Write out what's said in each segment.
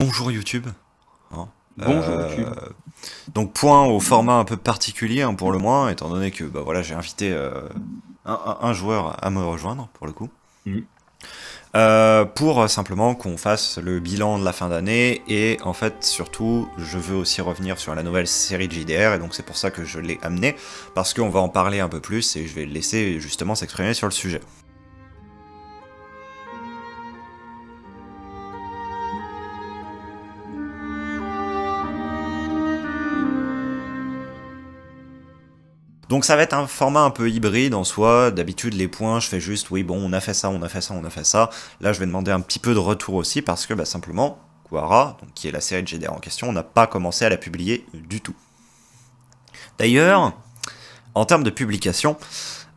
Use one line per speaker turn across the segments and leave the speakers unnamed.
Bonjour YouTube. Hein.
Bonjour
Euh,
YouTube.
donc point au format un peu particulier hein, pour le moins, étant donné que bah voilà j'ai invité un joueur à me rejoindre pour le coup,
Mhm.
pour simplement qu'on fasse le bilan de la fin d'année et en fait surtout je veux aussi revenir sur la nouvelle série de JDR et donc c'est pour ça que je l'ai amené parce qu'on va en parler un peu plus et je vais le laisser justement s'exprimer sur le sujet. Donc ça va être un format un peu hybride en soi. D'habitude les points, je fais juste oui bon on a fait ça, on a fait ça, on a fait ça. Là je vais demander un petit peu de retour aussi parce que bah, simplement Quara, donc, qui est la série de GDR en question, on n'a pas commencé à la publier du tout. D'ailleurs, en termes de publication,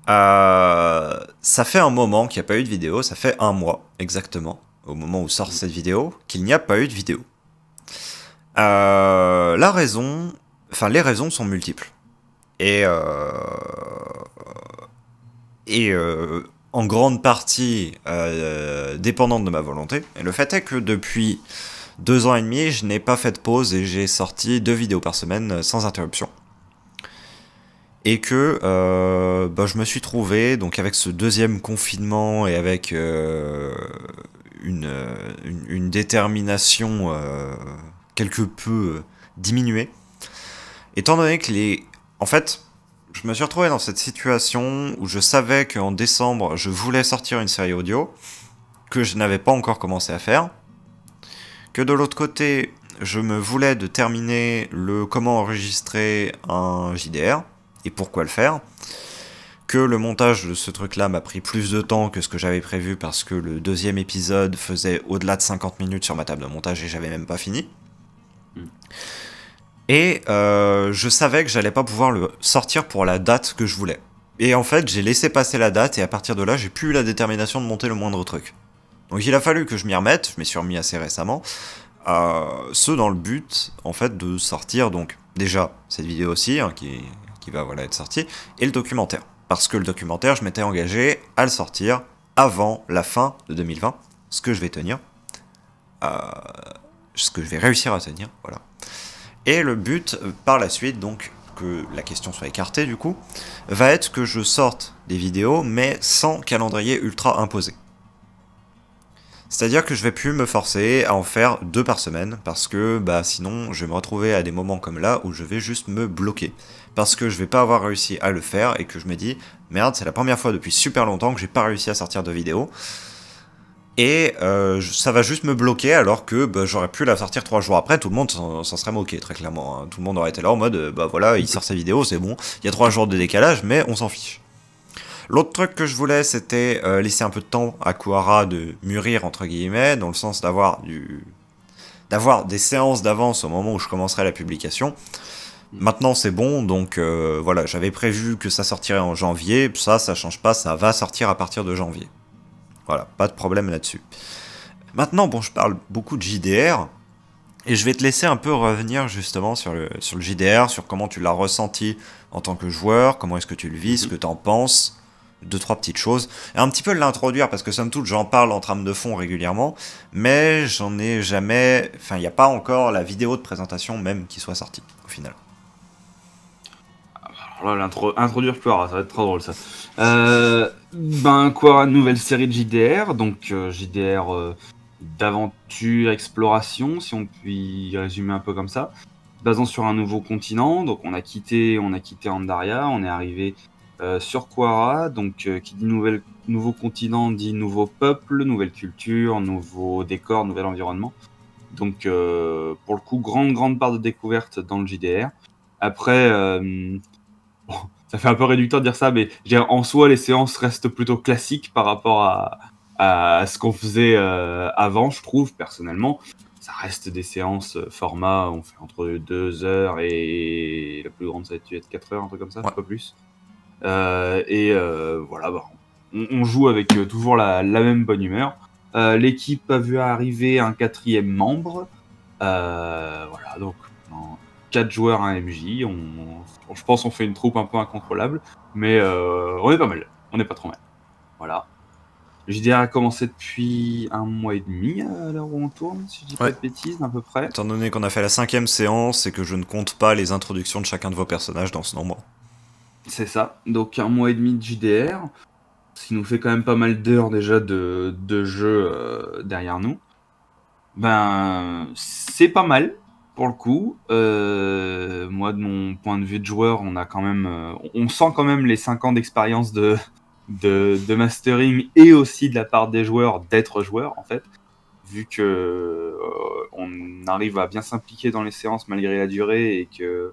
ça fait un moment qu'il n'y a pas eu de vidéo, ça fait un mois exactement, au moment où sort cette vidéo, qu'il n'y a pas eu de vidéo. La raison, enfin les raisons sont multiples. Et en grande partie dépendante de ma volonté. Et le fait est que depuis 2 ans et demi, je n'ai pas fait de pause et j'ai sorti 2 vidéos par semaine sans interruption. Et que bah, je me suis trouvé, donc avec ce deuxième confinement et avec une détermination quelque peu diminuée, étant donné que les... En fait, je me suis retrouvé dans cette situation où je savais qu'en décembre, je voulais sortir une série audio que je n'avais pas encore commencé à faire, que de l'autre côté, je me voulais de terminer le comment enregistrer un JDR et pourquoi le faire, que le montage de ce truc-là m'a pris plus de temps que ce que j'avais prévu parce que le deuxième épisode faisait au-delà de 50 minutes sur ma table de montage et j'avais même pas fini.
Mhm.
Et je savais que j'allais pas pouvoir le sortir pour la date que je voulais. Et en fait, j'ai laissé passer la date et à partir de là, j'ai plus eu la détermination de monter le moindre truc. Donc il a fallu que je m'y remette, je m'y suis remis assez récemment, ce dans le but, en fait, de sortir donc déjà cette vidéo aussi, hein, qui va voilà être sortie, et le documentaire. Parce que le documentaire, je m'étais engagé à le sortir avant la fin de 2020, ce que je vais tenir, ce que je vais réussir à tenir, voilà. Et le but, par la suite, donc, que la question soit écartée du coup, va être que je sorte des vidéos, mais sans calendrier ultra imposé. C'est-à-dire que je vais plus me forcer à en faire 2 par semaine, parce que bah sinon je vais me retrouver à des moments comme là où je vais juste me bloquer. Parce que je vais pas avoir réussi à le faire et que je me dis, merde, c'est la première fois depuis super longtemps que j'ai pas réussi à sortir de vidéo. Et ça va juste me bloquer alors que bah, j'aurais pu la sortir 3 jours après, tout le monde s'en serait moqué très clairement. Hein. Tout le monde aurait été là en mode bah voilà, il sort sa vidéo, c'est bon, il y a 3 jours de décalage, mais on s'en fiche. L'autre truc que je voulais, c'était laisser un peu de temps à Kuara de mûrir entre guillemets, dans le sens d'avoir des séances d'avance au moment où je commencerai la publication. Maintenant c'est bon, donc voilà, j'avais prévu que ça sortirait en janvier, ça change pas, ça va sortir à partir de janvier. Voilà, pas de problème là-dessus. Maintenant, bon, je parle beaucoup de JDR, et je vais te laisser un peu revenir justement sur le JDR, sur comment tu l'as ressenti en tant que joueur, comment est-ce que tu le vis, ce que
Mhm.
t'en penses, 2, 3 petites choses, et un petit peu l'introduire, parce que somme toute j'en parle en trame de fond régulièrement, mais j'en ai jamais... Enfin, il n'y a pas encore la vidéo de présentation même qui soit sortie, au final.
Alors là, introduire Quora, ça va être très drôle ça. Quora, nouvelle série de JDR, donc JDR d'aventure, exploration, si on peut y résumer un peu comme ça, basant sur un nouveau continent. Donc on a quitté Andaria, on est arrivé sur Quara. Donc qui dit nouveau continent dit nouveau peuple, nouvelle culture, nouveau décor, nouvel environnement. Donc pour le coup, grande part de découverte dans le JDR. Après, bon, ça fait un peu réducteur de dire ça, mais je dirais, en soi, les séances restent plutôt classiques par rapport à ce qu'on faisait avant, je trouve, personnellement. Ça reste des séances format, on fait entre 2 heures et la plus grande, ça va être 4 heures, un truc comme ça,
Ouais.
pas plus. Voilà, on joue avec toujours la même bonne humeur. L'équipe a vu arriver un quatrième membre. Voilà, donc 4 joueurs, un MJ. Je pense qu'on fait une troupe un peu incontrôlable, mais on est pas mal. On n'est pas trop mal. Voilà. JDR a commencé depuis 1 mois et demi à l'heure où on tourne, si je dis pas de bêtises, à peu près.
Étant donné qu'on a fait la 5e séance et que je ne compte pas les introductions de chacun de vos personnages dans ce nombre.
C'est ça, donc 1 mois et demi de JDR, ce qui nous fait quand même pas mal d'heures déjà de jeu derrière nous. Ben, c'est pas mal, pour le coup. Moi, de mon point de vue de joueur, on a quand même, on sent quand même les 5 ans d'expérience de mastering et aussi de la part des joueurs d'être joueurs, en fait. Vu que on arrive à bien s'impliquer dans les séances malgré la durée et que,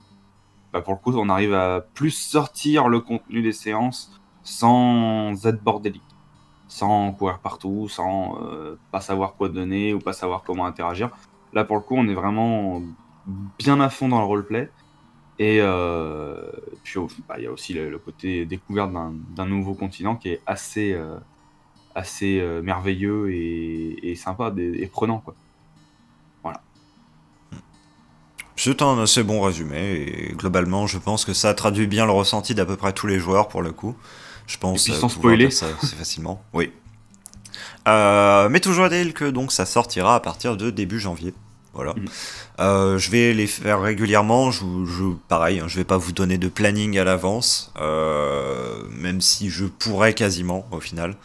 bah, pour le coup, on arrive à plus sortir le contenu des séances sans être bordélique. Sans courir partout, sans pas savoir quoi donner ou pas savoir comment interagir. Là, pour le coup, on est vraiment bien à fond dans le roleplay. Et puis, bah, il y a aussi le côté découverte d'un nouveau continent qui est assez merveilleux et sympa et prenant, quoi. Voilà.
C'est un assez bon résumé, et globalement, je pense que ça traduit bien le ressenti d'à peu près tous les joueurs, pour le coup. Je pense
Et puis sans
pouvoir
spoiler.
dire ça assez facilement. Oui. Mais toujours est-il que donc ça sortira à partir de début janvier. Voilà. Je vais les faire régulièrement. Pareil, hein, je vais pas vous donner de planning à l'avance, même si je pourrais quasiment au final.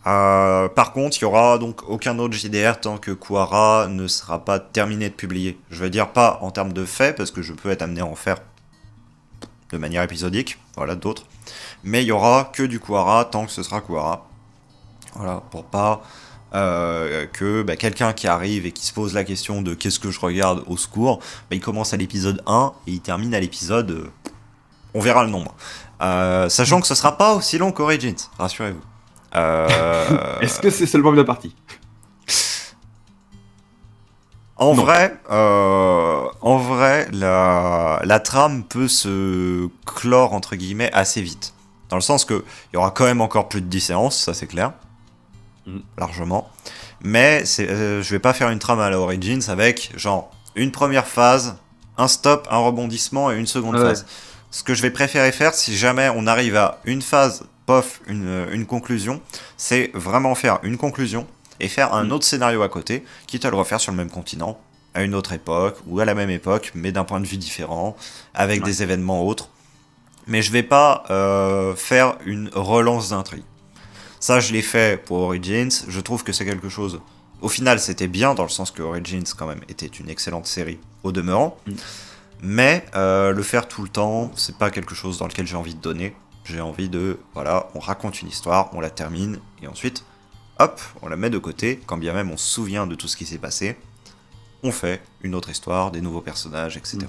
Par contre, il y aura donc aucun autre JDR tant que Kuara ne sera pas terminé de publier. Je veux dire pas en termes de faits, parce que je peux être amené à en faire de manière épisodique, voilà, d'autres. Mais il y aura que du Kuara tant que ce sera Kuara. Voilà, pour pas que quelqu'un qui arrive et qui se pose la question de qu'est-ce que je regarde au secours, il commence à l'épisode 1 et il termine à l'épisode... on verra le nombre. Sachant que ce sera pas aussi long qu'Origins, rassurez-vous.
Est-ce que c'est seulement la partie?
En vrai, la trame peut se clore entre guillemets assez vite. Dans le sens que il y aura quand même encore plus de 10 séances, ça c'est clair. Largement. Mais je vais pas faire une trame à la Origins avec genre une première phase, un stop, un rebondissement et une seconde phase. Ce que je vais préférer faire si jamais on arrive à une phase, pof, une conclusion, c'est vraiment faire une conclusion et faire un autre scénario à côté, quitte à le refaire sur le même continent, à une autre époque, ou à la même époque, mais d'un point de vue différent, avec des événements autres. Mais je vais pas faire une relance d'intrigue. Ça, je l'ai fait pour Origins, je trouve que c'est quelque chose... Au final, c'était bien, dans le sens que Origins, quand même, était une excellente série, au demeurant. Mais le faire tout le temps, c'est pas quelque chose dans lequel j'ai envie de donner. J'ai envie de... Voilà, on raconte une histoire, on la termine, et ensuite... hop, on la met de côté, quand bien même on se souvient de tout ce qui s'est passé, on fait une autre histoire, des nouveaux personnages, etc.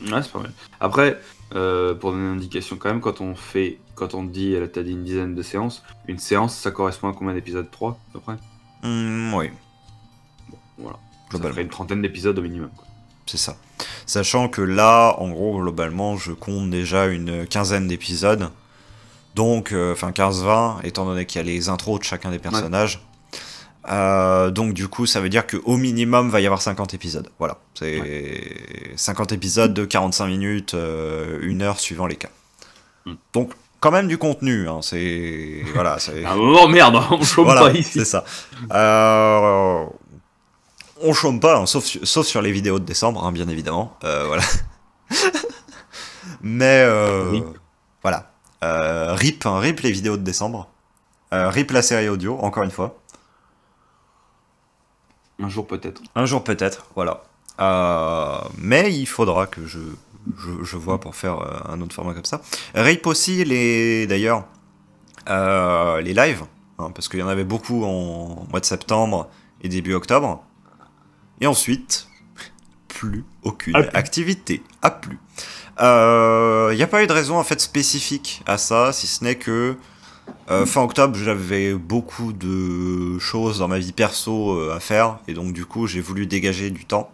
Ouais, c'est pas mal. Après, pour donner une indication quand même, quand on dit, t'as dit une dizaine de séances, une séance, ça correspond à combien d'épisodes? 3, à peu près?
Oui.
Bon, voilà.
Globalement.
Ça ferait une trentaine d'épisodes au minimum, quoi.
C'est ça. Sachant que là, en gros, globalement, je compte déjà une quinzaine d'épisodes. Donc, enfin 15-20, étant donné qu'il y a les intros de chacun des personnages. Donc du coup, ça veut dire qu'au minimum, va y avoir 50 épisodes. Voilà, c'est 50 épisodes de 45 minutes, 1 heure suivant les cas. Donc, quand même du contenu, hein, c'est... Voilà, c'est...
Ah, oh merde, on chôme pas ici.
C'est ça. On chôme pas, hein, sauf sur les vidéos de décembre, hein, bien évidemment. Voilà. Mais, voilà. RIP les vidéos de décembre. RIP la série audio, encore une fois.
Un jour peut-être.
Un jour peut-être, voilà. Mais il faudra que je vois pour faire un autre format comme ça. RIP aussi, d'ailleurs, les lives, hein, parce qu'il y en avait beaucoup en mois de septembre et début octobre. Et ensuite, plus aucune activité. Plus. Il n'y a pas eu de raison en fait spécifique à ça, si ce n'est que fin octobre, j'avais beaucoup de choses dans ma vie perso à faire, et donc du coup, j'ai voulu dégager du temps.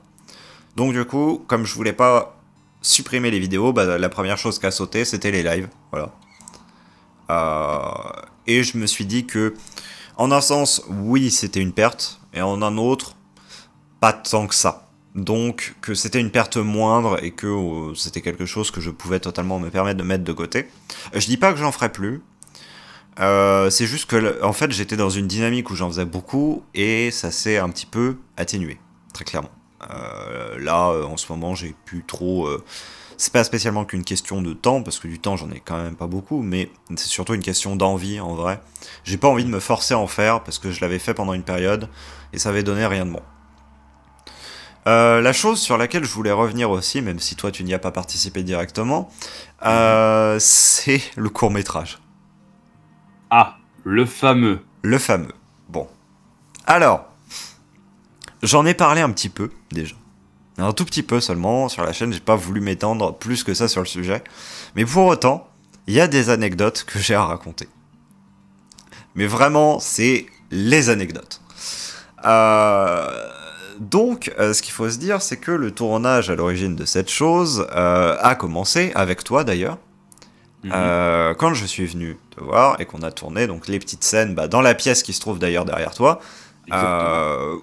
Donc du coup, comme je voulais pas supprimer les vidéos, la première chose qui a sauté, c'était les lives, voilà. Et je me suis dit que, en un sens, oui, c'était une perte, et en un autre, pas tant que ça. Donc, que c'était une perte moindre, et que c'était quelque chose que je pouvais totalement me permettre de mettre de côté. Je dis pas que j'en ferai plus, C'est juste que, en fait, j'étais dans une dynamique où j'en faisais beaucoup et ça s'est un petit peu atténué, très clairement. Là, en ce moment, j'ai plus trop. C'est pas spécialement qu'une question de temps, parce que du temps, j'en ai quand même pas beaucoup, mais c'est surtout une question d'envie, en vrai. J'ai pas envie de me forcer à en faire, parce que je l'avais fait pendant une période et ça avait donné rien de bon. La chose sur laquelle je voulais revenir aussi, même si toi tu n'y as pas participé directement, c'est le court-métrage.
Ah, le fameux.
Le fameux. Bon. Alors, j'en ai parlé un petit peu, déjà. Un tout petit peu seulement, sur la chaîne, j'ai pas voulu m'étendre plus que ça sur le sujet. Mais pour autant, il y a des anecdotes que j'ai à raconter. Mais vraiment, c'est les anecdotes. Donc, ce qu'il faut se dire, c'est que le tournage à l'origine de cette chose a commencé, avec toi d'ailleurs, quand je suis venu te voir et qu'on a tourné donc les petites scènes dans la pièce qui se trouve d'ailleurs derrière toi,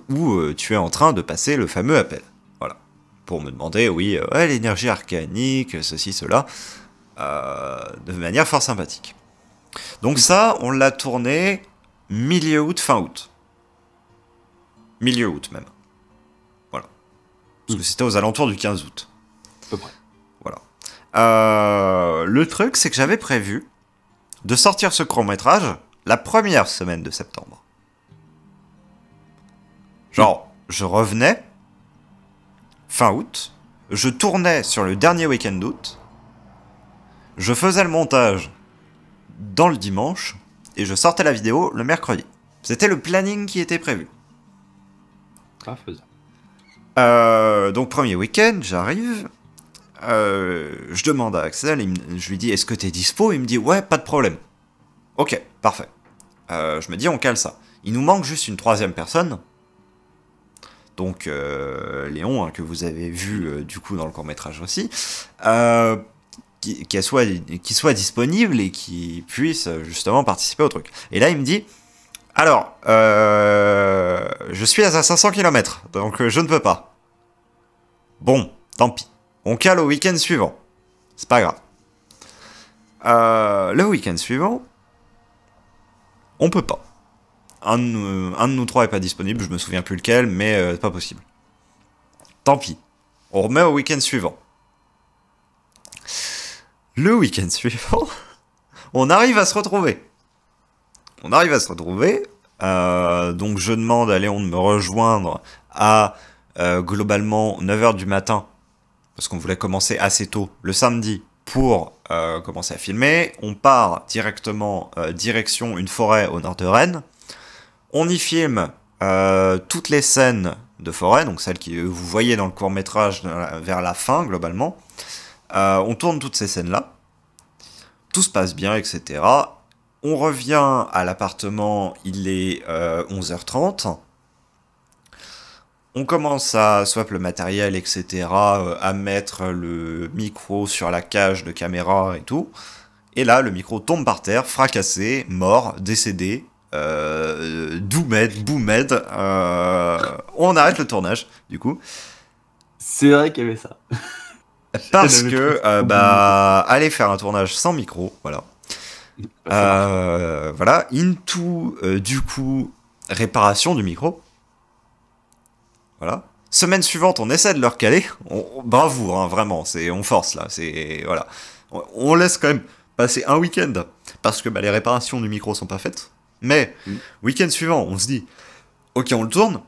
où tu es en train de passer le fameux appel. Voilà. Pour me demander, oui, l'énergie arcanique, ceci, cela, de manière fort sympathique. Donc ça, on l'a tourné milieu août, fin août. Milieu août même. Voilà. Parce que c'était aux alentours du 15 août.
À peu près.
Voilà. Le truc, c'est que j'avais prévu de sortir ce court-métrage la première semaine de septembre. Genre, je revenais fin août, je tournais sur le dernier week-end d'août, je faisais le montage dans le dimanche, et je sortais la vidéo le mercredi. C'était le planning qui était prévu.
Pas faisable.
Donc premier week-end, j'arrive, je demande à Axel, je lui dis est-ce que t'es dispo? Il me dit ouais, pas de problème. Ok, parfait. Je me dis on cale ça. Il nous manque juste une troisième personne. Donc Léon, hein, que vous avez vu du coup dans le court-métrage aussi, qui soit disponible et qui puisse justement participer au truc. Et là il me dit alors, je suis à 500 km, donc je ne peux pas. Bon, tant pis. On cale au week-end suivant. C'est pas grave. Le week-end suivant, on peut pas. Un de nous trois est pas disponible, je me souviens plus lequel, mais c'est pas possible. Tant pis. On remet au week-end suivant. Le week-end suivant, on arrive à se retrouver. Donc je demande à Léon de me rejoindre à globalement 9h du matin, parce qu'on voulait commencer assez tôt le samedi pour commencer à filmer. On part directement direction une forêt au nord de Rennes. On y filme toutes les scènes de forêt, donc celles que vous voyez dans le court-métrage vers la fin globalement. On tourne toutes ces scènes-là. Tout se passe bien, etc. On revient à l'appartement, il est 11h30. On commence à swap le matériel, etc. À mettre le micro sur la cage de caméra et tout. Et là, le micro tombe par terre, fracassé, mort, décédé. Doumed, Boumed. On arrête le tournage, du coup.
C'est vrai qu'il y avait ça.
Parce que, aller faire un tournage sans micro, voilà. Voilà, into, du coup, réparation du micro. Voilà. Semaine suivante, on essaie de le recaler. Bravo, hein, vraiment, on force là. Voilà. On laisse quand même passer un week-end parce que les réparations du micro sont pas faites. Mais week-end suivant, on se dit, ok, on le tourne.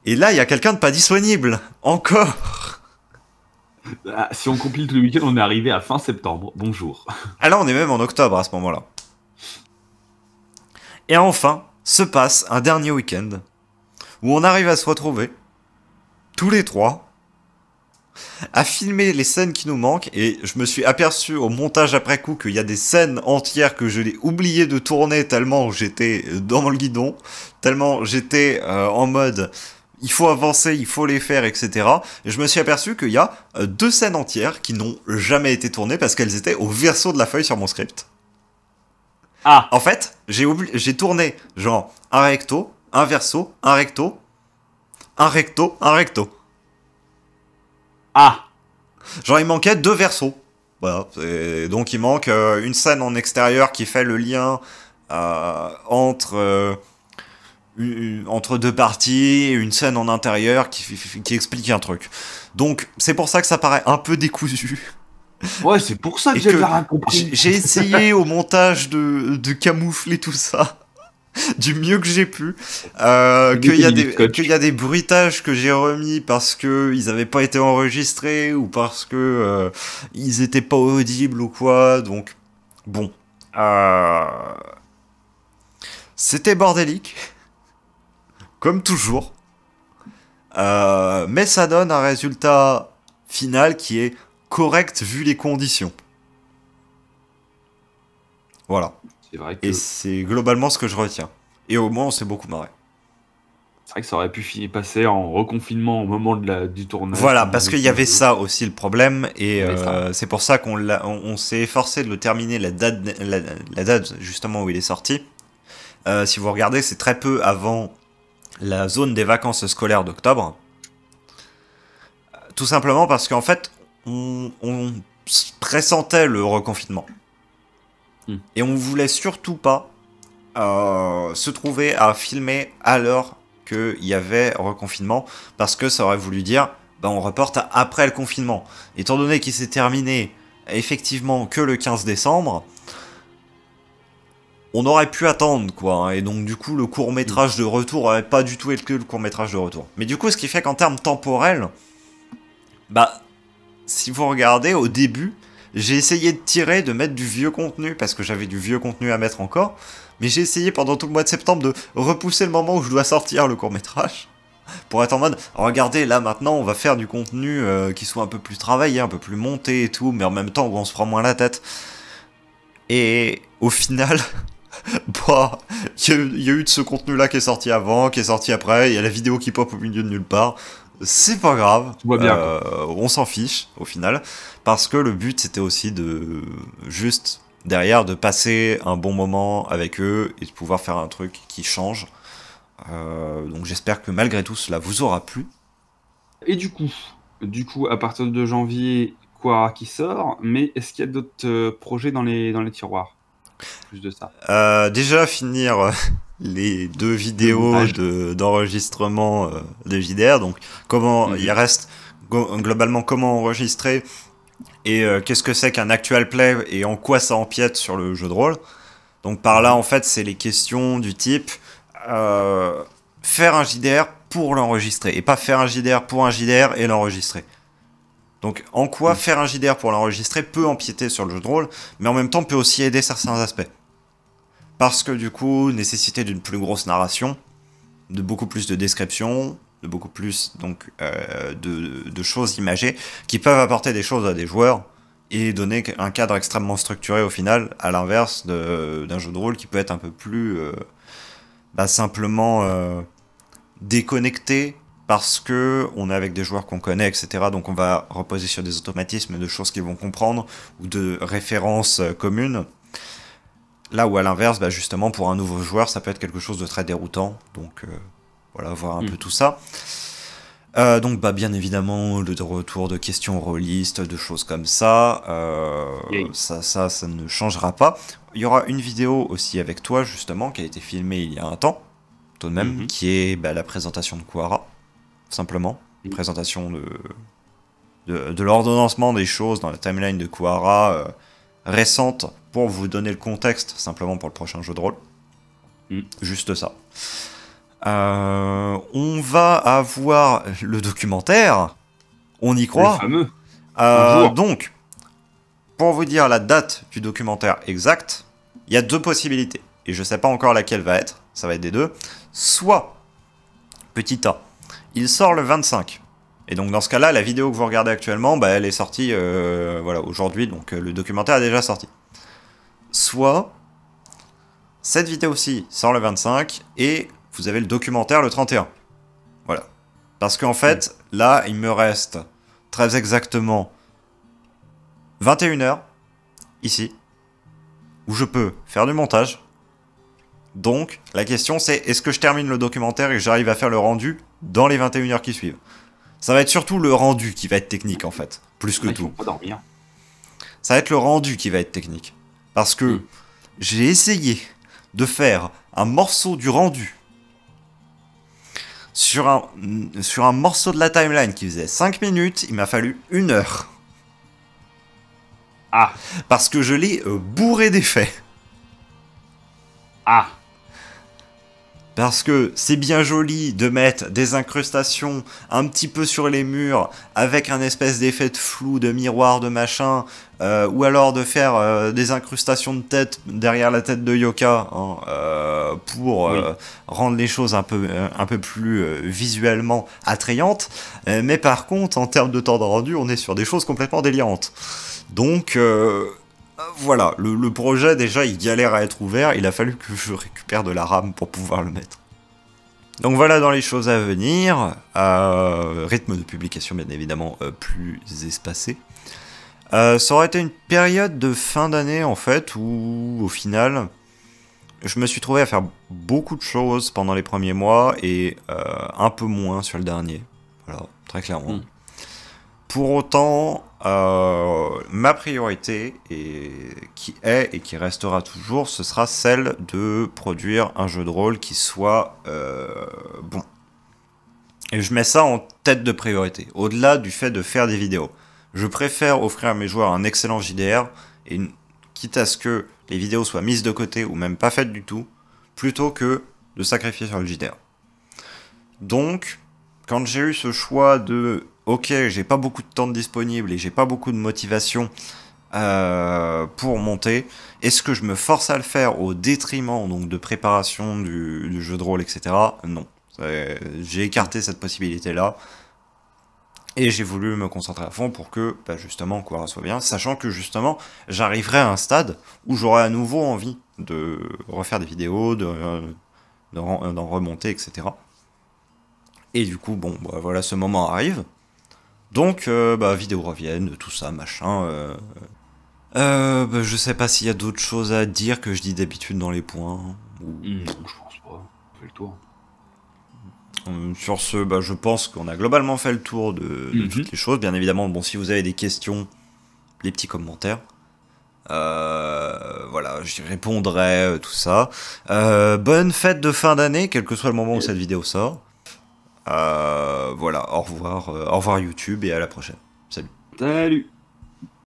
Et là, il y a quelqu'un de pas disponible. Encore.
Ah, si on compile tout le week-end, on est arrivé à fin septembre. Bonjour.
Ah là, on est même en octobre à ce moment-là. Et enfin, se passe un dernier week-end où on arrive à se retrouver, tous les trois, à filmer les scènes qui nous manquent. Et je me suis aperçu au montage après coup qu'il y a des scènes entières que je l'ai oublié de tourner tellement j'étais dans le guidon, tellement j'étais en mode... Il faut avancer, il faut les faire, etc. Et je me suis aperçu qu'il y a 2 scènes entières qui n'ont jamais été tournées parce qu'elles étaient au verso de la feuille sur mon script.
Ah.
En fait, j'ai tourné genre un recto, un verso, un recto, un recto, un recto.
Ah.
Genre il manquait 2 versos. Voilà. Et donc il manque une scène en extérieur qui fait le lien entre deux parties, et une scène en intérieur qui explique un truc. Donc c'est pour ça que ça paraît un peu décousu.
Ouais, c'est pour ça que
Et
j'ai
que
rien compris.
j'ai essayé au montage de camoufler tout ça du mieux que j'ai pu. Qu'il y a des bruitages que j'ai remis parce que ils avaient pas été enregistrés ou parce que ils étaient pas audibles ou quoi. Donc bon, euh, c'était bordélique comme toujours, mais ça donne un résultat final qui est correct vu les conditions. Voilà.
C'est vrai que
Et c'est globalement ce que je retiens. Et au moins, on s'est beaucoup marré.
c'est vrai que ça aurait pu passer en reconfinement au moment du tournage.
Voilà,
pendant
parce
le
qu'il y avait
congé.
ça aussi le problème, et
Il y avait ça.
c'est pour ça on s'est efforcé de le terminer la date justement où il est sorti. Si vous regardez, c'est très peu avant la zone des vacances scolaires d'octobre. Tout simplement parce qu'en fait, on pressentait le reconfinement.
Hmm.
Et on voulait surtout pas se trouver à filmer à l'heure qu'il y avait reconfinement, parce que ça aurait voulu dire bah, on reporte à après le confinement. Étant donné qu'il s'est terminé effectivement que le 15 décembre, on aurait pu attendre quoi, hein, et donc du coup le court-métrage de retour aurait pas du tout été le court-métrage de retour. Mais du coup, ce qui fait qu'en termes temporels, bah si vous regardez au début, j'ai essayé de tirer, de mettre du vieux contenu, parce que j'avais du vieux contenu à mettre encore, mais j'ai essayé pendant tout le mois de septembre de repousser le moment où je dois sortir le court-métrage, pour être en mode, regardez, là maintenant on va faire du contenu qui soit un peu plus travaillé, un peu plus monté et tout, mais en même temps où on se prend moins la tête. Et au final, bah, il y a eu de ce contenu-là qui est sorti avant, qui est sorti après, il y a la vidéo qui pop au milieu de nulle part. C'est pas grave,
Tout va bien, quoi.
on s'en fiche au final, parce que le but c'était aussi de juste derrière de passer un bon moment avec eux et de pouvoir faire un truc qui change. Donc j'espère que malgré tout cela vous aura plu.
Et du coup, à partir de janvier, Quara qui sort, mais est-ce qu'il y a d'autres projets dans les tiroirs? Plus de ça.
Déjà finir les deux
Le
vidéos
montage.
d'enregistrement de JDR, donc comment il
Mhm.
reste globalement comment enregistrer et qu'est-ce que c'est qu'un actual play et en quoi ça empiète sur le jeu de rôle. Donc par là
Mhm.
en fait c'est les questions du type euh, faire un JDR pour l'enregistrer et pas faire un JDR pour un JDR et l'enregistrer. Donc en quoi
Mhm.
faire un JDR pour l'enregistrer peut empiéter sur le jeu de rôle, mais en même temps peut aussi aider certains aspects. Parce que du coup, nécessité d'une plus grosse narration, de beaucoup plus de description, de beaucoup plus donc de choses imagées qui peuvent apporter des choses à des joueurs et donner un cadre extrêmement structuré au final, à l'inverse d'un jeu de rôle qui peut être un peu plus simplement déconnecté parce que on est avec des joueurs qu'on connaît, etc. Donc on va reposer sur des automatismes de choses qu'ils vont comprendre ou de références communes. Là où à l'inverse, bah justement pour un nouveau joueur, ça peut être quelque chose de très déroutant. Donc voilà, voir un peu
Mhm.
tout ça. Donc bah bien évidemment le retour de questions rôlistes, de choses comme ça.
Yay.
Ça ne changera pas. Il y aura une vidéo aussi avec toi justement qui a été filmée il y a un temps, tout de même,
Mhm.
qui est bah, la présentation de Quara, simplement.
Mhm.
Présentation de l'ordonnancement des choses dans la timeline de Quara récente pour vous donner le contexte simplement pour le prochain jeu de rôle.
Mhm.
Juste ça. On va avoir le documentaire. On y
Le
croit.
fameux. Un jour.
Donc, pour vous dire la date du documentaire exacte, il y a deux possibilités. Et je sais pas encore laquelle va être. Ça va être des deux. Soit, petit A, il sort le 25. Et donc dans ce cas-là, la vidéo que vous regardez actuellement, bah, elle est sortie voilà, aujourd'hui, donc le documentaire est déjà sorti. Soit, cette vidéo-ci sort le 25 et vous avez le documentaire le 31. Voilà. Parce qu'en fait, là, il me reste très exactement 21 heures, ici, où je peux faire du montage. Donc, la question c'est, est-ce que je termine le documentaire et que j'arrive à faire le rendu dans les 21 heures qui suivent? Ça va être surtout le rendu qui va être technique, en fait, plus que
Il faut
tout.
pas dormir.
Ça va être le rendu qui va être technique. Parce que j'ai essayé de faire un morceau du rendu sur un morceau de la timeline qui faisait 5 minutes, il m'a fallu 1 heure.
Ah.
Parce que je l'ai bourré d'effets.
Ah.
Parce que c'est bien joli de mettre des incrustations un petit peu sur les murs avec un espèce d'effet de flou, de miroir, de machin, ou alors de faire des incrustations de tête derrière la tête de Yoka pour rendre les choses un peu plus visuellement attrayantes. Mais par contre, en termes de temps de rendu, on est sur des choses complètement délirantes. Donc voilà, le projet déjà il galère à être ouvert, il a fallu que je récupère de la RAM pour pouvoir le mettre. Donc voilà dans les choses à venir, rythme de publication bien évidemment plus espacé. Ça aurait été une période de fin d'année en fait où au final je me suis trouvé à faire beaucoup de choses pendant les premiers mois et un peu moins sur le dernier, voilà, très clairement. Pour autant, ma priorité, qui est et qui restera toujours, ce sera celle de produire un jeu de rôle qui soit bon. Et je mets ça en tête de priorité, au-delà du fait de faire des vidéos. Je préfère offrir à mes joueurs un excellent JDR, et quitte à ce que les vidéos soient mises de côté ou même pas faites du tout, plutôt que de sacrifier sur le JDR. Donc, quand j'ai eu ce choix de ok, j'ai pas beaucoup de temps disponible et j'ai pas beaucoup de motivation pour monter, est-ce que je me force à le faire au détriment donc de préparation du jeu de rôle, etc. Non. J'ai écarté cette possibilité-là et j'ai voulu me concentrer à fond pour que justement Quora soit bien, sachant que justement j'arriverai à un stade où j'aurai à nouveau envie de refaire des vidéos, d'en remonter, etc. Et du coup, bon, voilà, ce moment arrive. Donc, vidéos reviennent, tout ça, machin. Je sais pas s'il y a d'autres choses à dire que je dis d'habitude dans les points. Ou...
Non, je pense pas. On fait le tour.
Sur ce, je pense qu'on a globalement fait le tour de toutes les choses. Bien évidemment, bon, si vous avez des questions, les petits commentaires. Voilà, j'y répondrai, tout ça. Bonne fête de fin d'année, quel que soit le moment où cette vidéo sort. Voilà, au revoir YouTube et à la prochaine. Salut.
Salut.